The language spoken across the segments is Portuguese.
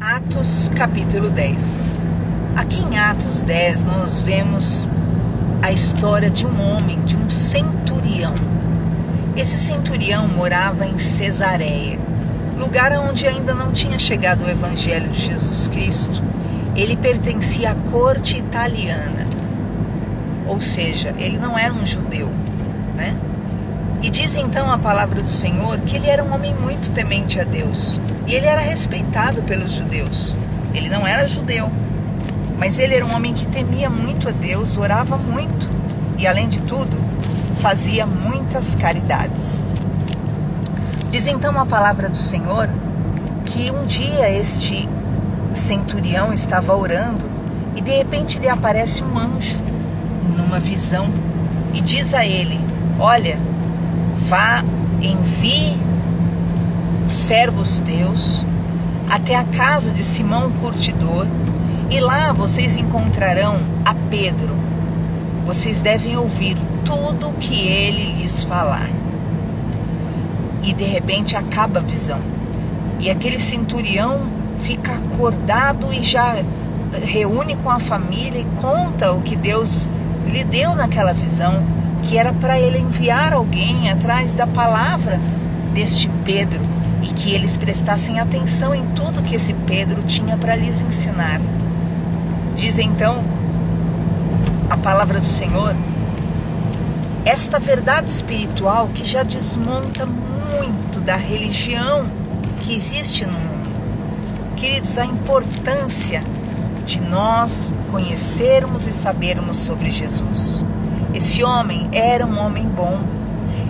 Atos capítulo 10. Aqui em Atos 10 nós vemos a história de um homem, de um centurião. Esse centurião morava em Cesareia, lugar onde ainda não tinha chegado o Evangelho de Jesus Cristo. Ele pertencia à corte italiana, ou seja, ele não era um judeu, né? E diz então a palavra do Senhor que ele era um homem muito temente a Deus. E ele era respeitado pelos judeus. Ele não era judeu, mas ele era um homem que temia muito a Deus, orava muito. E além de tudo, fazia muitas caridades. Diz então a palavra do Senhor que um dia este centurião estava orando e de repente lhe aparece um anjo numa visão e diz a ele: olha, vá, envie os servos teus até a casa de Simão Curtidor e lá vocês encontrarão a Pedro. Vocês devem ouvir tudo o que ele lhes falar. E de repente acaba a visão. E aquele centurião fica acordado e já reúne com a família e conta o que Deus lhe deu naquela visão, que era para ele enviar alguém atrás da palavra deste Pedro e que eles prestassem atenção em tudo que esse Pedro tinha para lhes ensinar. Diz então a palavra do Senhor, esta verdade espiritual que já desmonta muito da religião que existe no mundo. Queridos, a importância de nós conhecermos e sabermos sobre Jesus. Esse homem era um homem bom.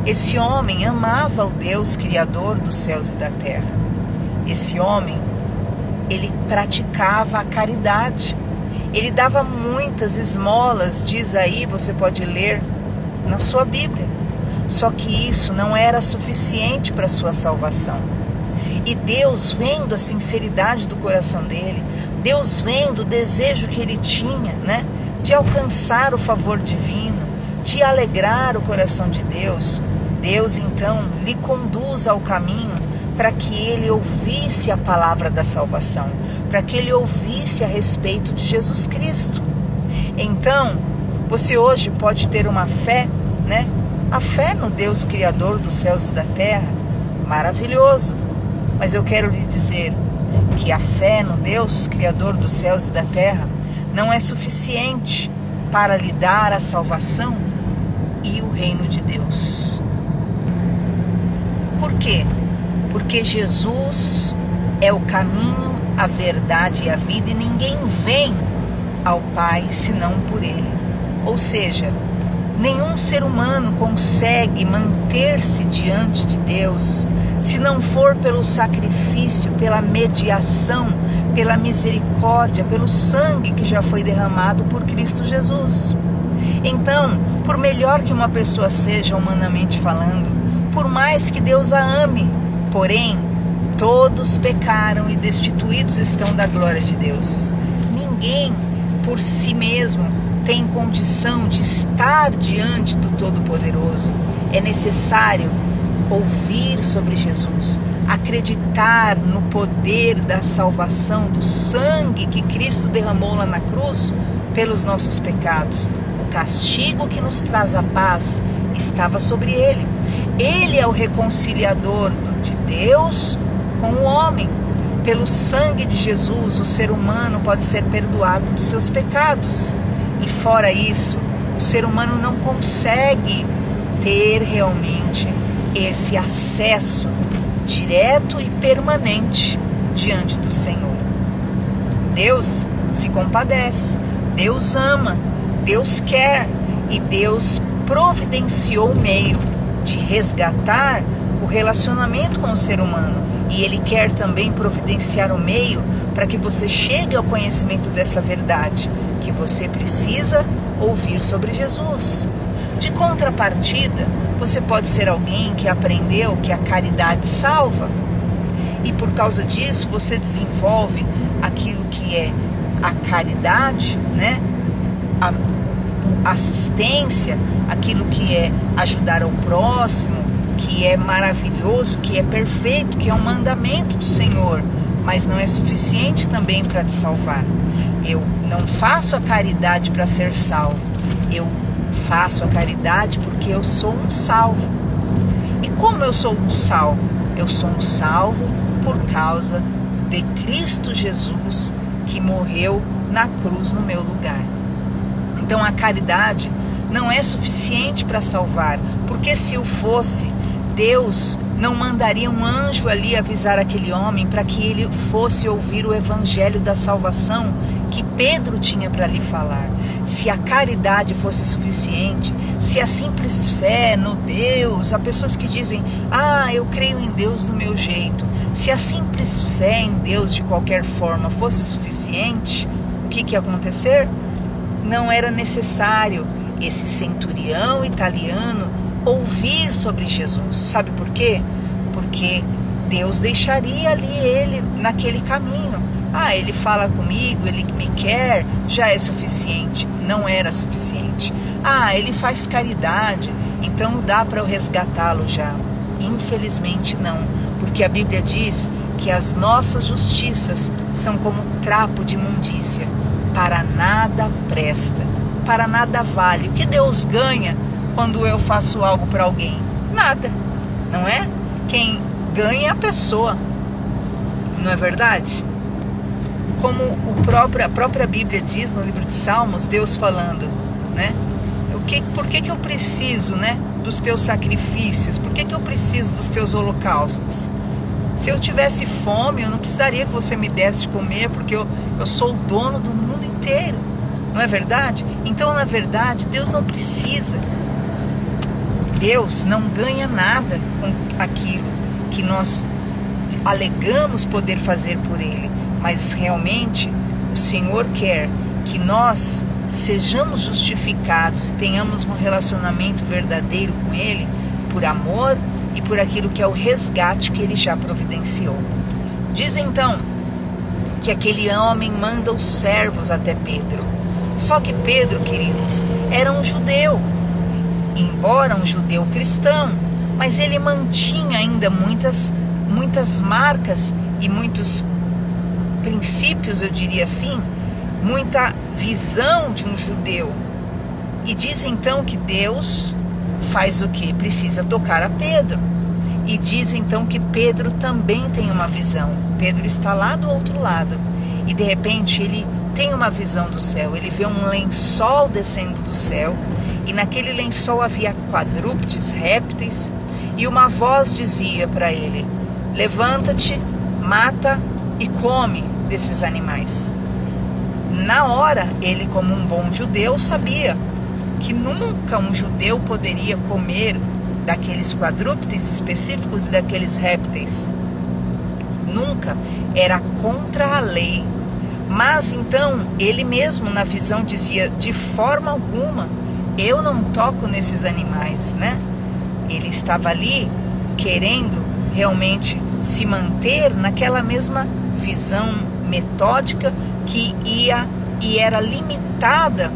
Esse homem amava o Deus Criador dos céus e da terra. Esse homem, ele praticava a caridade. Ele dava muitas esmolas, diz aí, você pode ler na sua Bíblia. Só que isso não era suficiente para a sua salvação. E Deus, vendo a sinceridade do coração dele, Deus vendo o desejo que ele tinha, né, de alcançar o favor divino, de alegrar o coração de Deus, Deus então lhe conduz ao caminho para que ele ouvisse a palavra da salvação, para que ele ouvisse a respeito de Jesus Cristo. Então, você hoje pode ter uma fé, né? A fé no Deus Criador dos céus e da terra, maravilhoso. Mas eu quero lhe dizer que a fé no Deus Criador dos céus e da terra não é suficiente para lhe dar a salvação e o reino de Deus. Por quê? Porque Jesus é o caminho, a verdade e a vida, e ninguém vem ao Pai senão por Ele. Ou seja, nenhum ser humano consegue manter-se diante de Deus se não for pelo sacrifício, pela mediação, pela misericórdia, pelo sangue que já foi derramado por Cristo Jesus. Então, por melhor que uma pessoa seja humanamente falando, por mais que Deus a ame, porém, todos pecaram e destituídos estão da glória de Deus. Ninguém por si mesmo tem condição de estar diante do Todo-Poderoso. É necessário ouvir sobre Jesus, acreditar no poder da salvação, do sangue que Cristo derramou lá na cruz pelos nossos pecados. O castigo que nos traz a paz estava sobre ele. Ele é o reconciliador de Deus com o homem. Pelo sangue de Jesus, o ser humano pode ser perdoado dos seus pecados. E fora isso, o ser humano não consegue ter realmente esse acesso direto e permanente diante do Senhor. Deus se compadece, Deus ama, Deus quer e Deus providenciou o meio de resgatar o relacionamento com o ser humano. E Ele quer também providenciar o meio para que você chegue ao conhecimento dessa verdade, que você precisa ouvir sobre Jesus. De contrapartida, você pode ser alguém que aprendeu que a caridade salva. E por causa disso, você desenvolve aquilo que é a caridade, né? A assistência, aquilo que é ajudar ao próximo, que é maravilhoso, que é perfeito, que é um mandamento do Senhor, mas não é suficiente também para te salvar. Eu não faço a caridade para ser salvo, eu faço a caridade porque eu sou um salvo. E como eu sou um salvo? Eu sou um salvo por causa de Cristo Jesus, que morreu na cruz no meu lugar. Então a caridade não é suficiente para salvar, porque se o fosse, Deus não mandaria um anjo ali avisar aquele homem para que ele fosse ouvir o evangelho da salvação que Pedro tinha para lhe falar. Se a caridade fosse suficiente, se a simples fé no Deus, há pessoas que dizem, eu creio em Deus do meu jeito, se a simples fé em Deus de qualquer forma fosse suficiente, o que ia acontecer? Não era necessário esse centurião italiano ouvir sobre Jesus. Sabe por quê? Porque Deus deixaria ali ele naquele caminho. Ele fala comigo, ele me quer, já é suficiente. Não era suficiente. Ele faz caridade, então dá para eu resgatá-lo já. Infelizmente não, porque a Bíblia diz que as nossas justiças são como trapo de imundícia, para nada presta, para nada vale. O que Deus ganha quando eu faço algo para alguém? Nada, não é? Quem ganha é a pessoa, não é verdade? Como a própria Bíblia diz no livro de Salmos, Deus falando, né? Por que eu preciso, né, dos teus sacrifícios? Por que eu preciso dos teus holocaustos? Se eu tivesse fome, eu não precisaria que você me desse de comer, porque eu sou o dono do mundo inteiro, não é verdade? Então, na verdade, Deus não precisa. Deus não ganha nada com aquilo que nós alegamos poder fazer por Ele, mas realmente o Senhor quer que nós sejamos justificados e tenhamos um relacionamento verdadeiro com Ele por amor e por aquilo que é o resgate que Ele já providenciou. Diz então que aquele homem manda os servos até Pedro. Só que Pedro, queridos, era um judeu, embora um judeu cristão, mas ele mantinha ainda muitas marcas e muitos princípios, eu diria assim, muita visão de um judeu. E diz então que Deus faz o que? Precisa tocar a Pedro. E diz então que Pedro também tem uma visão. Pedro está lá do outro lado. E de repente ele tem uma visão do céu. Ele vê um lençol descendo do céu. E naquele lençol havia quadrúpedes, répteis. E uma voz dizia para ele: levanta-te, mata e come desses animais. Na hora, ele, como um bom judeu, sabia que nunca um judeu poderia comer daqueles quadrúpedes específicos e daqueles répteis. Nunca, era contra a lei. Mas então, ele mesmo na visão dizia: de forma alguma, eu não toco nesses animais, né? Ele estava ali querendo realmente se manter naquela mesma visão metódica que ia e era limitada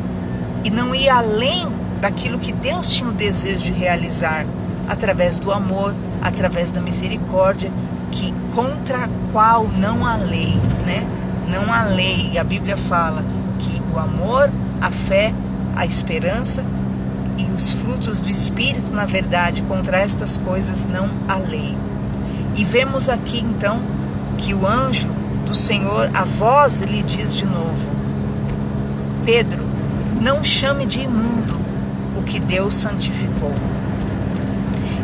e não ia além daquilo que Deus tinha o desejo de realizar através do amor, através da misericórdia, que contra a qual não há lei, né? Não há lei. A Bíblia fala que o amor, a fé, a esperança e os frutos do Espírito, na verdade, contra estas coisas não há lei. E vemos aqui então que o anjo do Senhor, a voz lhe diz de novo: Pedro, não chame de imundo o que Deus santificou.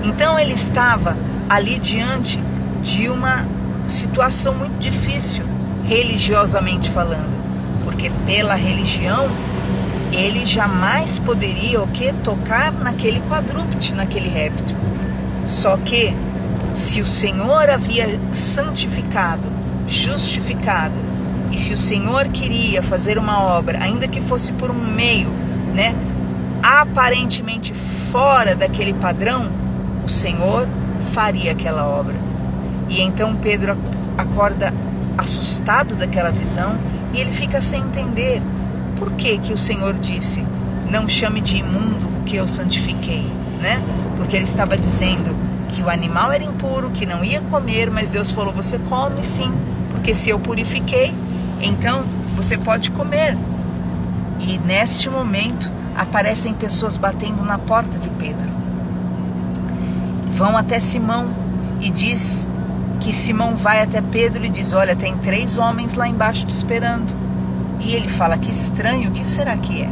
Então ele estava ali diante de uma situação muito difícil, religiosamente falando, porque pela religião ele jamais poderia tocar naquele quadrúpede, naquele réptil. Só que se o Senhor havia santificado, justificado, e se o Senhor queria fazer uma obra, ainda que fosse por um meio, né, aparentemente fora daquele padrão, o Senhor faria aquela obra. E então Pedro acorda assustado daquela visão e ele fica sem entender por que o Senhor disse: não chame de imundo o que eu santifiquei, né? Porque ele estava dizendo que o animal era impuro, que não ia comer, mas Deus falou: você come sim, porque se eu purifiquei, então você pode comer. E neste momento aparecem pessoas batendo na porta de Pedro. Vão até Simão e diz que Simão vai até Pedro e diz: olha, tem 3 homens lá embaixo te esperando. E ele fala: que estranho, o que será que é?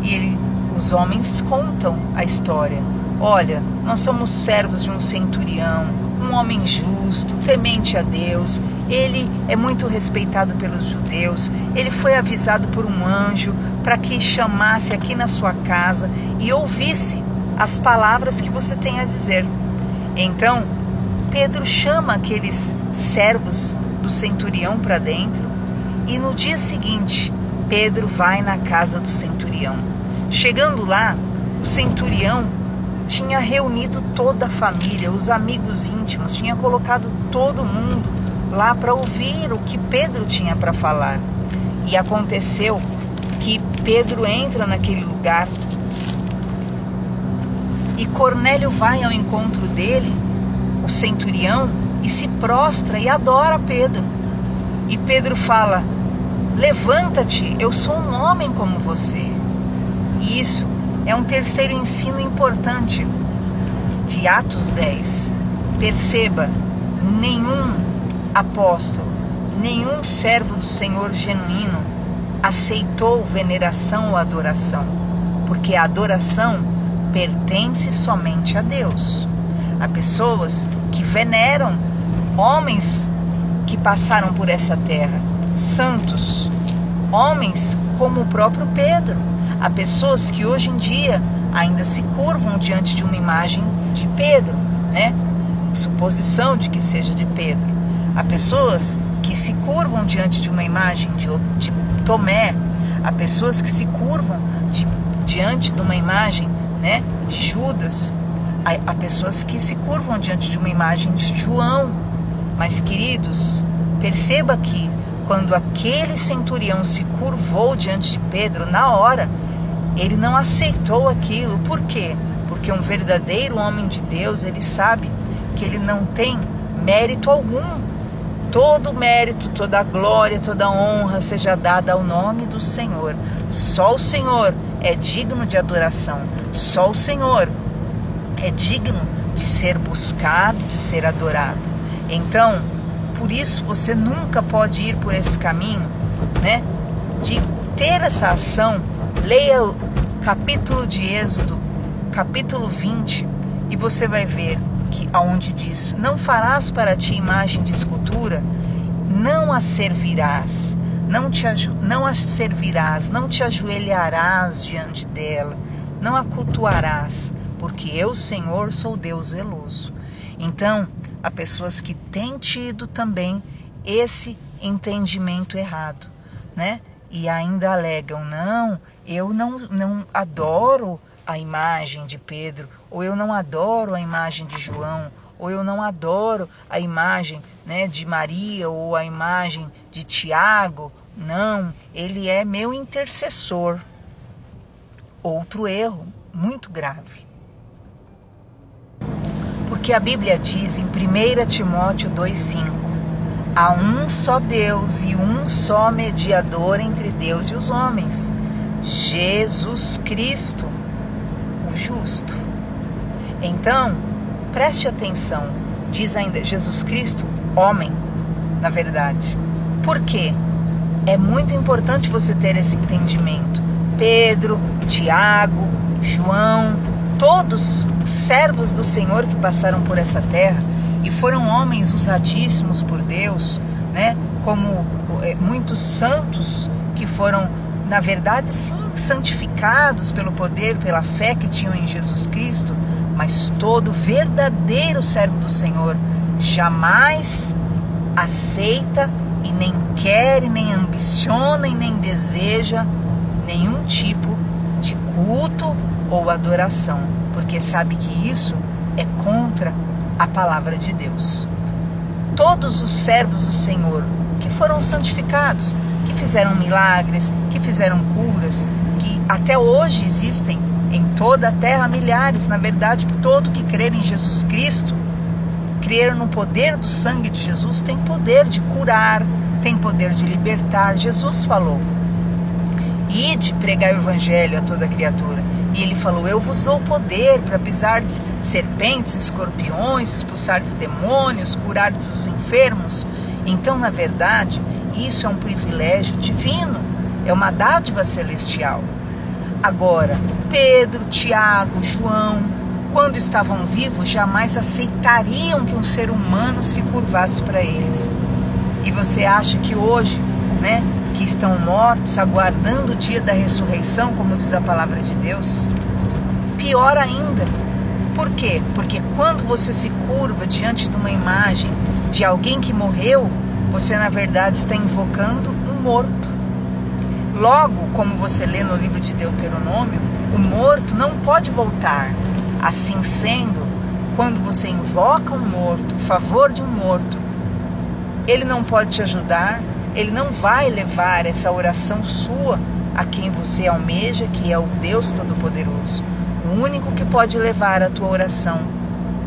E os homens contam a história. Olha, nós somos servos de um centurião, um homem justo, temente a Deus. Ele é muito respeitado pelos judeus. Ele foi avisado por um anjo para que chamasse aqui na sua casa e ouvisse as palavras que você tem a dizer. Então, Pedro chama aqueles servos do centurião para dentro e no dia seguinte, Pedro vai na casa do centurião. Chegando lá, o centurião tinha reunido toda a família, os amigos íntimos, tinha colocado todo mundo lá para ouvir o que Pedro tinha para falar. E aconteceu que Pedro entra naquele lugar e Cornélio vai ao encontro dele, o centurião, e se prostra e adora Pedro. E Pedro fala: levanta-te, eu sou um homem como você. E isso é um terceiro ensino importante de Atos 10. Perceba, nenhum apóstolo, nenhum servo do Senhor genuíno aceitou veneração ou adoração, porque a adoração pertence somente a Deus. Há pessoas que veneram homens que passaram por essa terra, santos, homens como o próprio Pedro. Há pessoas que hoje em dia ainda se curvam diante de uma imagem de Pedro, né? Suposição de que seja de Pedro. Há pessoas que se curvam diante de uma imagem de Tomé. Há pessoas que se curvam diante de uma imagem, né, de Judas. Há pessoas que se curvam diante de uma imagem de João. Mas, queridos, perceba que quando aquele centurião se curvou diante de Pedro, na hora, ele não aceitou aquilo. Por quê? Porque um verdadeiro homem de Deus, ele sabe que ele não tem mérito algum. Todo mérito, toda glória, toda honra seja dada ao nome do Senhor. Só o Senhor é digno de adoração. Só o Senhor é digno de ser buscado, de ser adorado. Então, por isso você nunca pode ir por esse caminho, né, de ter essa ação. Leia o capítulo de Êxodo, capítulo 20, e você vai ver que aonde diz: não farás para ti imagem de escultura, não a servirás, não a servirás, não te ajoelharás diante dela, não a cultuarás, porque eu, Senhor, sou Deus zeloso. Então, há pessoas que têm tido também esse entendimento errado, né? E ainda alegam: não, eu não adoro a imagem de Pedro, ou eu não adoro a imagem de João, ou eu não adoro a imagem, né, de Maria, ou a imagem de Tiago. Não, ele é meu intercessor. Outro erro muito grave. Porque a Bíblia diz em 1 Timóteo 2,5: há um só Deus e um só mediador entre Deus e os homens, Jesus Cristo, o justo. Então, preste atenção, diz ainda Jesus Cristo, homem, na verdade. Por quê? É muito importante você ter esse entendimento. Pedro, Tiago, João, todos servos do Senhor que passaram por essa terra e foram homens usadíssimos por Deus, né? Como muitos santos que foram, na verdade, sim, santificados pelo poder, pela fé que tinham em Jesus Cristo. Mas todo verdadeiro servo do Senhor jamais aceita e nem quer, e nem ambiciona, e nem deseja nenhum tipo de culto ou adoração, porque sabe que isso é contra a palavra de Deus. Todos os servos do Senhor que foram santificados, que fizeram milagres, que fizeram curas, que até hoje existem em toda a terra milhares, na verdade, todo que crer em Jesus Cristo, crer no poder do sangue de Jesus tem poder de curar, tem poder de libertar. Jesus falou: ide pregar o evangelho a toda criatura. E ele falou: eu vos dou poder para pisar serpentes, escorpiões, expulsar demônios, curar os enfermos. Então, na verdade, isso é um privilégio divino, é uma dádiva celestial. Agora, Pedro, Tiago, João, quando estavam vivos, jamais aceitariam que um ser humano se curvasse para eles. E você acha que hoje, que estão mortos, aguardando o dia da ressurreição, como diz a palavra de Deus? Pior ainda. Por quê? Porque quando você se curva diante de uma imagem de alguém que morreu, você na verdade está invocando um morto. Logo, como você lê no livro de Deuteronômio, o morto não pode voltar. Assim sendo, quando você invoca um morto, favor de um morto, ele não pode te ajudar, ele não vai levar essa oração sua a quem você almeja, que é o Deus Todo-Poderoso. O único que pode levar a tua oração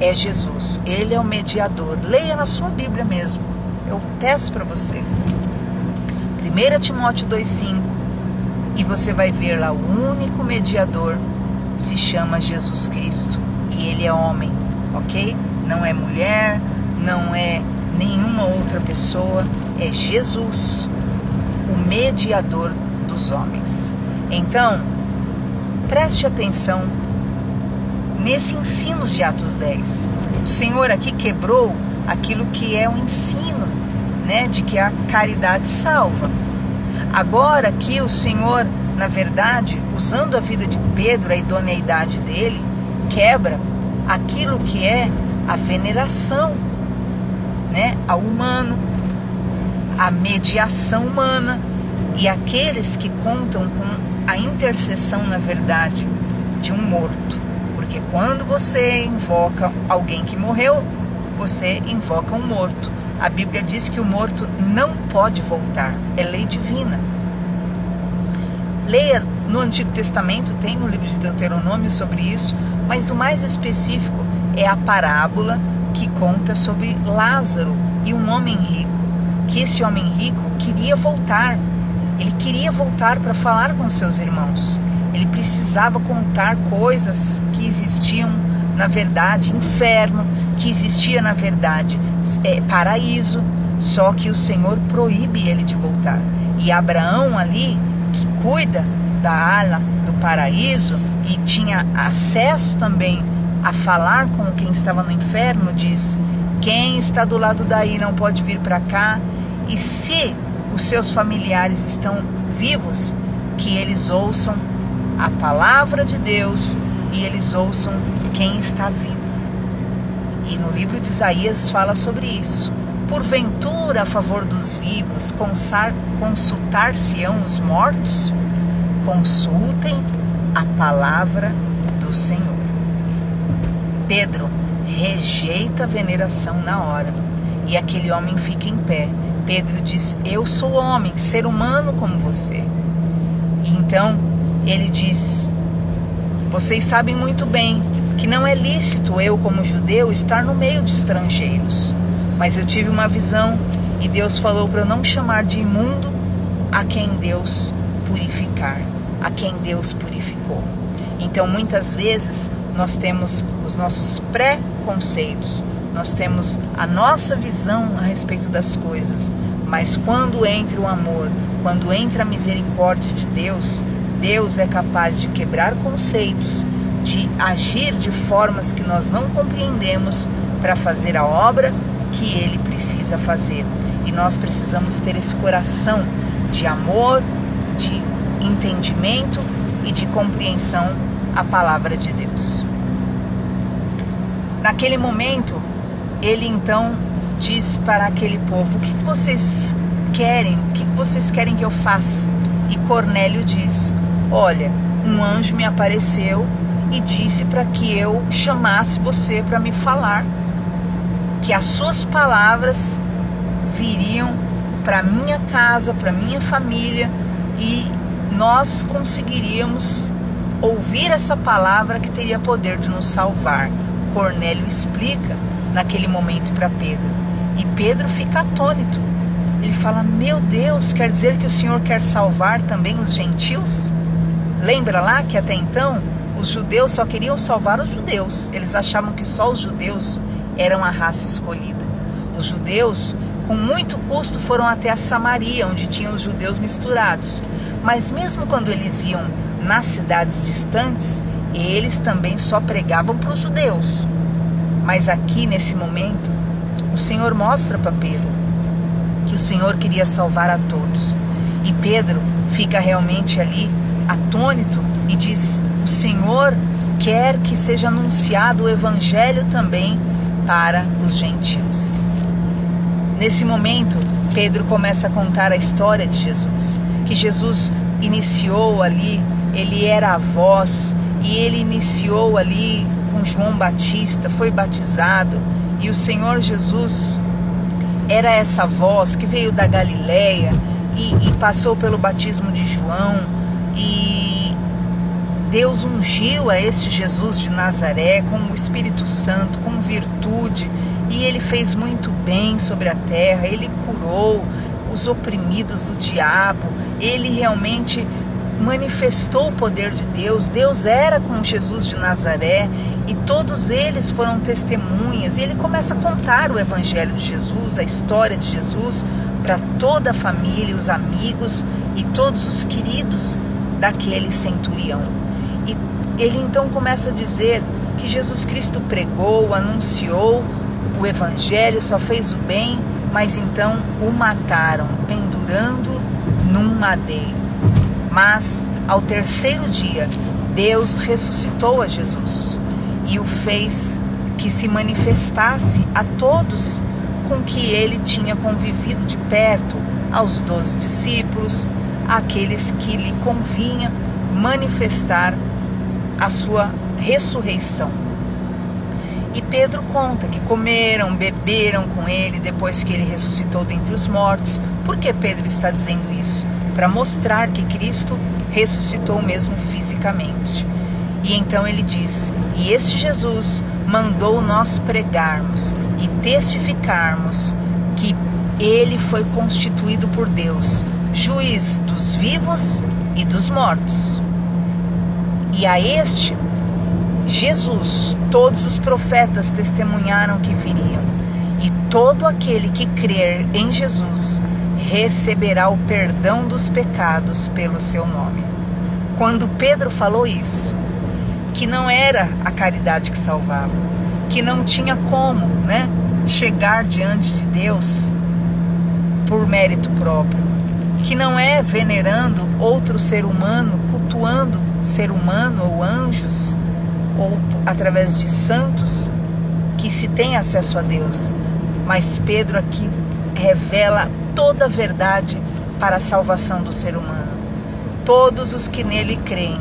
é Jesus. Ele é o mediador. Leia na sua Bíblia mesmo. Eu peço para você. 1 Timóteo 2,5. E você vai ver lá, o único mediador se chama Jesus Cristo. E ele é homem, ok? Não é mulher, não é nenhuma outra pessoa, é Jesus, o mediador dos homens. Então, preste atenção nesse ensino de Atos 10. O Senhor aqui quebrou aquilo que é o ensino, de que a caridade salva. Agora aqui o Senhor, na verdade, usando a vida de Pedro, a idoneidade dele, quebra aquilo que é a veneração, ao humano, a mediação humana e aqueles que contam com a intercessão, na verdade, de um morto. Porque quando você invoca alguém que morreu, você invoca um morto. A Bíblia diz que o morto não pode voltar, é lei divina. Leia no Antigo Testamento, tem no livro de Deuteronômio sobre isso, mas o mais específico é a parábola que conta sobre Lázaro e um homem rico, que esse homem rico queria voltar. Ele queria voltar para falar com seus irmãos. Ele precisava contar coisas que existiam, na verdade, inferno, que existia, na verdade, paraíso, só que o Senhor proíbe ele de voltar. E Abraão ali, que cuida da ala do paraíso e tinha acesso também a falar com quem estava no inferno, diz: quem está do lado daí não pode vir para cá, e se os seus familiares estão vivos, que eles ouçam a palavra de Deus e eles ouçam quem está vivo. E no livro de Isaías fala sobre isso. Porventura, a favor dos vivos, consultar-se-ão os mortos? Consultem a palavra do Senhor. Pedro rejeita a veneração na hora, e aquele homem fica em pé. Pedro diz: eu sou homem, ser humano como você. E então ele diz: vocês sabem muito bem que não é lícito eu, como judeu, estar no meio de estrangeiros. Mas eu tive uma visão e Deus falou para eu não chamar de imundo a quem Deus purificar, a quem Deus purificou. Então muitas vezes nós temos os nossos pré-conceitos, nós temos a nossa visão a respeito das coisas, mas quando entra o amor, quando entra a misericórdia de Deus, Deus é capaz de quebrar conceitos, de agir de formas que nós não compreendemos para fazer a obra que Ele precisa fazer. E nós precisamos ter esse coração de amor, de entendimento e de compreensão à palavra de Deus. Naquele momento, ele então diz para aquele povo: o que vocês querem? O que vocês querem que eu faça? E Cornélio diz: olha, um anjo me apareceu e disse para que eu chamasse você para me falar, que as suas palavras viriam para minha casa, para minha família, e nós conseguiríamos ouvir essa palavra que teria poder de nos salvar. Cornélio explica naquele momento para Pedro. E Pedro fica atônito. Ele fala: meu Deus, quer dizer que o Senhor quer salvar também os gentios? Lembra lá que até então os judeus só queriam salvar os judeus. Eles achavam que só os judeus eram a raça escolhida. Os judeus, com muito custo, foram até a Samaria, onde tinham os judeus misturados. Mas mesmo quando eles iam nas cidades distantes, eles também só pregavam para os judeus. Mas aqui, nesse momento, o Senhor mostra para Pedro que o Senhor queria salvar a todos. E Pedro fica realmente ali atônito e diz: o Senhor quer que seja anunciado o Evangelho também para os gentios. Nesse momento, Pedro começa a contar a história de Jesus, que Jesus iniciou ali, ele era a voz, e ele iniciou ali com João Batista, foi batizado, e o Senhor Jesus era essa voz que veio da Galileia e passou pelo batismo de João, e Deus ungiu a este Jesus de Nazaré com o Espírito Santo, com virtude, e ele fez muito bem sobre a terra, ele curou os oprimidos do diabo, ele realmente manifestou o poder de Deus. Deus era com Jesus de Nazaré e todos eles foram testemunhas, e ele começa a contar o Evangelho de Jesus, a história de Jesus para toda a família, os amigos e todos os queridos daquele centurião. E ele então começa a dizer que Jesus Cristo pregou, anunciou o Evangelho, só fez o bem, mas então o mataram, pendurando num madeiro. Mas ao terceiro dia, Deus ressuscitou a Jesus e o fez que se manifestasse a todos com que ele tinha convivido de perto, aos 12 discípulos, aqueles que lhe convinha manifestar a sua ressurreição. E Pedro conta que comeram, beberam com ele depois que ele ressuscitou dentre os mortos. Por que Pedro está dizendo isso? Para mostrar que Cristo ressuscitou mesmo fisicamente. E então ele diz: e este Jesus mandou nós pregarmos e testificarmos que ele foi constituído por Deus, juiz dos vivos e dos mortos. E a este Jesus, todos os profetas testemunharam que viriam, e todo aquele que crer em Jesus receberá o perdão dos pecados pelo seu nome. Quando Pedro falou isso, que não era a caridade que salvava, que não tinha como, chegar diante de Deus por mérito próprio, que não é venerando outro ser humano, cultuando ser humano ou anjos, ou através de santos, que se tem acesso a Deus. Mas Pedro aqui revela toda a verdade para a salvação do ser humano. Todos os que nele creem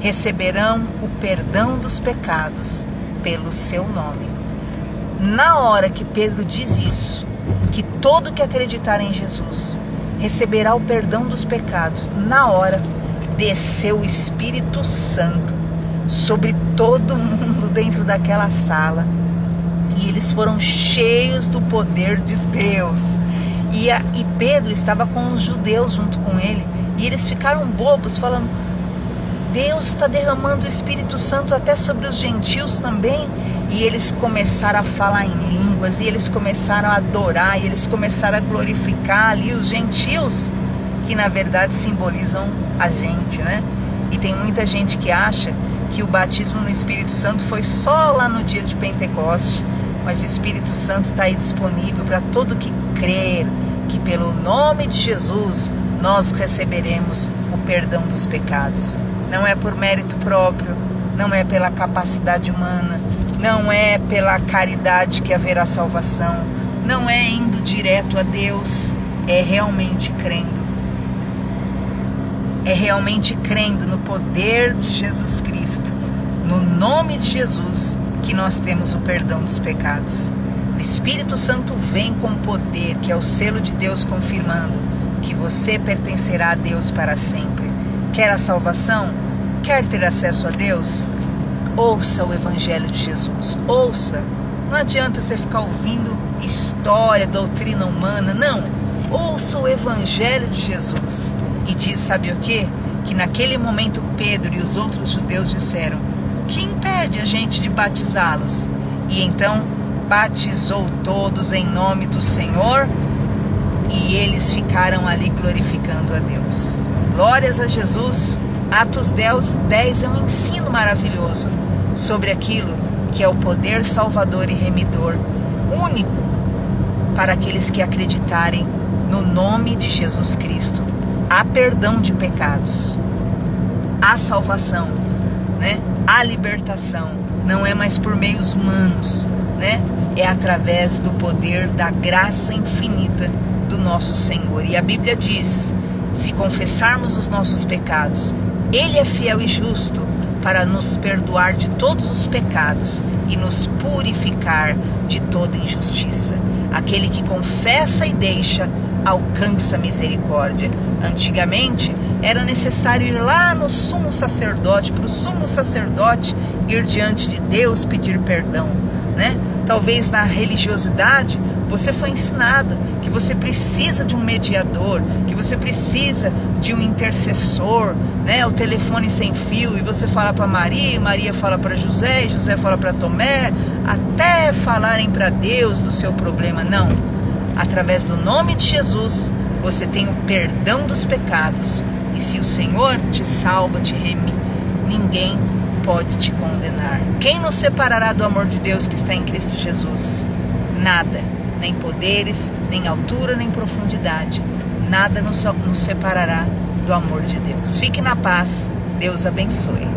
receberão o perdão dos pecados pelo seu nome. Na hora que Pedro diz isso, que todo que acreditar em Jesus receberá o perdão dos pecados, na hora desceu o Espírito Santo sobre todo mundo dentro daquela sala, e eles foram cheios do poder de Deus. E Pedro estava com os judeus junto com ele, e eles ficaram bobos, falando: Deus está derramando o Espírito Santo até sobre os gentios também. E eles começaram a falar em línguas, e eles começaram a adorar, e eles começaram a glorificar ali os gentios, que na verdade simbolizam a gente, E tem muita gente que acha que o batismo no Espírito Santo foi só lá no dia de Pentecoste, mas o Espírito Santo está aí disponível para todo que crer, que pelo nome de Jesus nós receberemos o perdão dos pecados. Não é por mérito próprio, não é pela capacidade humana, não é pela caridade que haverá salvação, não é indo direto a Deus, é realmente crendo. É realmente crendo no poder de Jesus Cristo, no nome de Jesus, que nós temos o perdão dos pecados. O Espírito Santo vem com poder, que é o selo de Deus confirmando que você pertencerá a Deus para sempre. Quer a salvação? Quer ter acesso a Deus? Ouça o Evangelho de Jesus, ouça Não adianta você ficar ouvindo história, doutrina humana, não. Ouça o Evangelho de Jesus. E diz, sabe o quê? Que naquele momento Pedro e os outros judeus disseram: o que impede a gente de batizá-los? E então batizou todos em nome do Senhor, e eles ficaram ali glorificando a Deus. Glórias a Jesus. Atos 10 é um ensino maravilhoso sobre aquilo que é o poder salvador e remidor único para aqueles que acreditarem no nome de Jesus Cristo. Há perdão de pecados, há salvação, né? Há libertação. Não é mais por meios humanos, né? É através do poder da graça infinita do nosso Senhor. E a Bíblia diz: se confessarmos os nossos pecados, Ele é fiel e justo para nos perdoar de todos os pecados e nos purificar de toda injustiça. Aquele que confessa e deixa alcança misericórdia. Antigamente era necessário ir lá no sumo sacerdote, para o sumo sacerdote ir diante de Deus pedir perdão, né? Talvez na religiosidade você foi ensinado que você precisa de um mediador, que você precisa de um intercessor, né? O telefone sem fio, e você fala para Maria, e Maria fala para José, e José fala para Tomé, até falarem para Deus do seu problema. Não. Através do nome de Jesus, você tem o perdão dos pecados. E se o Senhor te salva, te reme, ninguém pode te condenar. Quem nos separará do amor de Deus que está em Cristo Jesus? Nada, nem poderes, nem altura, nem profundidade. Nada nos separará do amor de Deus. Fique na paz. Deus abençoe.